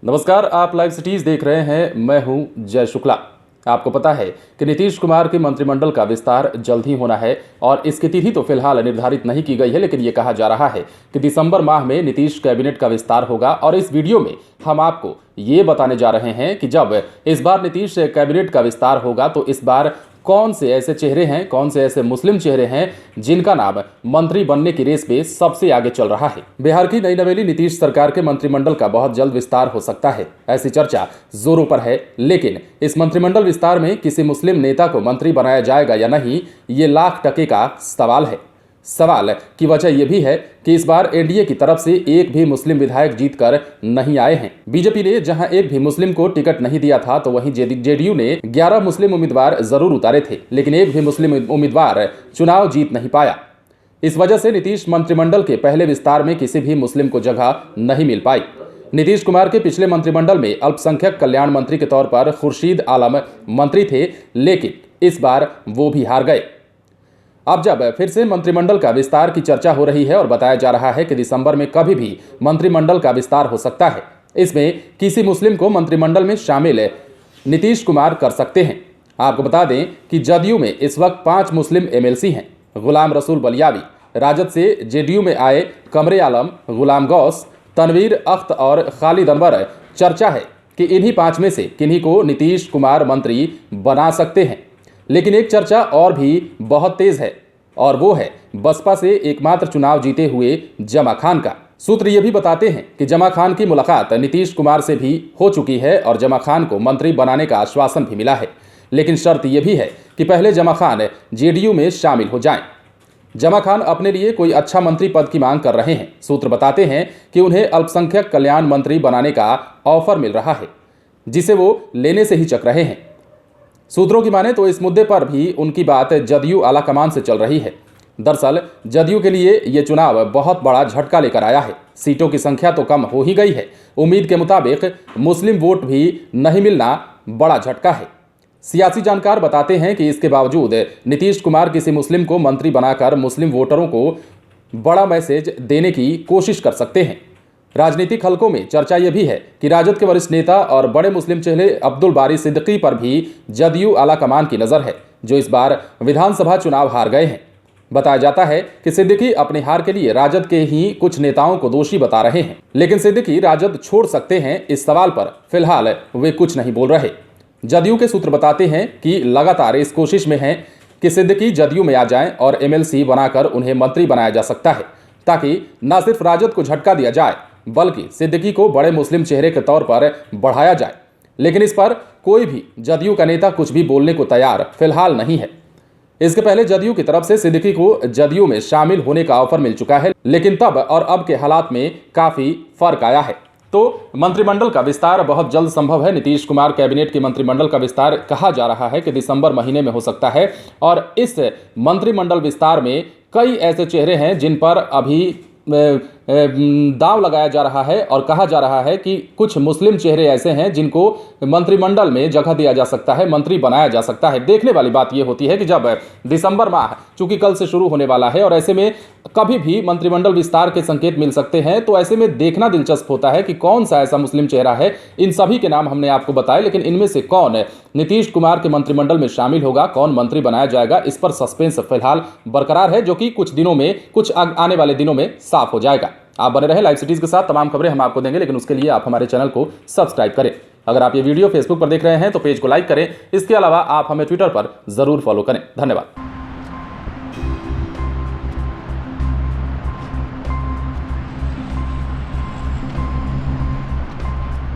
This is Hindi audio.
नमस्कार, आप लाइव सिटीज देख रहे हैं। मैं हूं जय शुक्ला। आपको पता है कि नीतीश कुमार के मंत्रिमंडल का विस्तार जल्द ही होना है और इसकी तिथि तो फिलहाल निर्धारित नहीं की गई है, लेकिन ये कहा जा रहा है कि दिसंबर माह में नीतीश कैबिनेट का विस्तार होगा। और इस वीडियो में हम आपको ये बताने जा रहे हैं कि जब इस बार नीतीश कैबिनेट का विस्तार होगा तो इस बार कौन से ऐसे चेहरे हैं, कौन से ऐसे मुस्लिम चेहरे हैं जिनका नाम मंत्री बनने की रेस में सबसे आगे चल रहा है। बिहार की नई नवेली नीतीश सरकार के मंत्रिमंडल का बहुत जल्द विस्तार हो सकता है, ऐसी चर्चा जोरों पर है। लेकिन इस मंत्रिमंडल विस्तार में किसी मुस्लिम नेता को मंत्री बनाया जाएगा या नहीं, ये लाख टके का सवाल है। सवाल की वजह यह भी है कि इस बार एनडीए की तरफ से एक भी मुस्लिम विधायक जीतकर नहीं आए हैं। बीजेपी ने जहां एक भी मुस्लिम को टिकट नहीं दिया था, तो वहीं जेडीयू ने 11 मुस्लिम उम्मीदवार जरूर उतारे थे, लेकिन एक भी मुस्लिम उम्मीदवार चुनाव जीत नहीं पाया। इस वजह से नीतीश मंत्रिमंडल के पहले विस्तार में किसी भी मुस्लिम को जगह नहीं मिल पाई। नीतीश कुमार के पिछले मंत्रिमंडल में अल्पसंख्यक कल्याण मंत्री के तौर पर खुर्शीद आलम मंत्री थे, लेकिन इस बार वो भी हार गए। अब जब फिर से मंत्रिमंडल का विस्तार की चर्चा हो रही है और बताया जा रहा है कि दिसंबर में कभी भी मंत्रिमंडल का विस्तार हो सकता है, इसमें किसी मुस्लिम को मंत्रिमंडल में शामिल नीतीश कुमार कर सकते हैं। आपको बता दें कि जदयू में इस वक्त 5 मुस्लिम एमएलसी हैं। गुलाम रसूल बलियावी, राजद से जेडीयू में आए कमरे आलम, गुलाम गौस, तनवीर अख्त और खालिद अनवर। चर्चा है कि इन्हीं 5 में से किन्हीं को नीतीश कुमार मंत्री बना सकते हैं। लेकिन एक चर्चा और भी बहुत तेज है और वो है बसपा से एकमात्र चुनाव जीते हुए जमा खान का। सूत्र ये भी बताते हैं कि जमा खान की मुलाकात नीतीश कुमार से भी हो चुकी है और जमा खान को मंत्री बनाने का आश्वासन भी मिला है। लेकिन शर्त यह भी है कि पहले जमा खान जेडीयू में शामिल हो जाएं। जमा खान अपने लिए कोई अच्छा मंत्री पद की मांग कर रहे हैं। सूत्र बताते हैं कि उन्हें अल्पसंख्यक कल्याण मंत्री बनाने का ऑफर मिल रहा है, जिसे वो लेने से हिचक रहे हैं। सूत्रों की माने तो इस मुद्दे पर भी उनकी बात जदयू आलाकमान से चल रही है। दरअसल जदयू के लिए ये चुनाव बहुत बड़ा झटका लेकर आया है। सीटों की संख्या तो कम हो ही गई है, उम्मीद के मुताबिक मुस्लिम वोट भी नहीं मिलना बड़ा झटका है। सियासी जानकार बताते हैं कि इसके बावजूद नीतीश कुमार किसी मुस्लिम को मंत्री बनाकर मुस्लिम वोटरों को बड़ा मैसेज देने की कोशिश कर सकते हैं। राजनीतिक हलकों में चर्चा यह भी है कि राजद के वरिष्ठ नेता और बड़े मुस्लिम चेहरे अब्दुल बारी सिद्दीकी पर भी जदयू आलाकमान की नज़र है, जो इस बार विधानसभा चुनाव हार गए हैं। बताया जाता है कि सिद्दीकी अपने हार के लिए राजद के ही कुछ नेताओं को दोषी बता रहे हैं, लेकिन सिद्दीकी राजद छोड़ सकते हैं, इस सवाल पर फिलहाल वे कुछ नहीं बोल रहे। जदयू के सूत्र बताते हैं कि लगातार इस कोशिश में हैं कि सिद्दीकी जदयू में आ जाएं और एमएलसी बनाकर उन्हें मंत्री बनाया जा सकता है, ताकि न सिर्फ राजद को झटका दिया जाए बल्कि सिद्दीकी को बड़े मुस्लिम चेहरे के तौर पर बढ़ाया जाए। लेकिन इस पर कोई भी जदयू का नेता कुछ भी बोलने को तैयार फिलहाल नहीं है। इसके पहले जदयू की तरफ से सिद्दीकी को जदयू में शामिल होने का ऑफर मिल चुका है, लेकिन तब और अब के हालात में काफी फर्क आया है। तो मंत्रिमंडल का विस्तार बहुत जल्द संभव है। नीतीश कुमार कैबिनेट के मंत्रिमंडल का विस्तार कहा जा रहा है कि दिसंबर महीने में हो सकता है और इस मंत्रिमंडल विस्तार में कई ऐसे चेहरे हैं जिन पर अभी दांव लगाया जा रहा है और कहा जा रहा है कि कुछ मुस्लिम चेहरे ऐसे हैं जिनको मंत्रिमंडल में जगह दिया जा सकता है, मंत्री बनाया जा सकता है। देखने वाली बात यह होती है कि जब दिसंबर माह चूंकि कल से शुरू होने वाला है और ऐसे में कभी भी मंत्रिमंडल विस्तार के संकेत मिल सकते हैं, तो ऐसे में देखना दिलचस्प होता है कि कौन सा ऐसा मुस्लिम चेहरा है। इन सभी के नाम हमने आपको बताए, लेकिन इनमें से कौन नीतीश कुमार के मंत्रिमंडल में शामिल होगा, कौन मंत्री बनाया जाएगा, इस पर सस्पेंस फिलहाल बरकरार है, जो कि कुछ दिनों में, कुछ आने वाले दिनों में साफ हो जाएगा। आप बने रहे लाइव सिटीज के साथ, तमाम खबरें हम आपको देंगे, लेकिन उसके लिए आप हमारे चैनल को सब्सक्राइब करें। अगर आप ये वीडियो फेसबुक पर देख रहे हैं तो पेज को लाइक करें। इसके अलावा आप हमें ट्विटर पर जरूर फॉलो करें। धन्यवाद।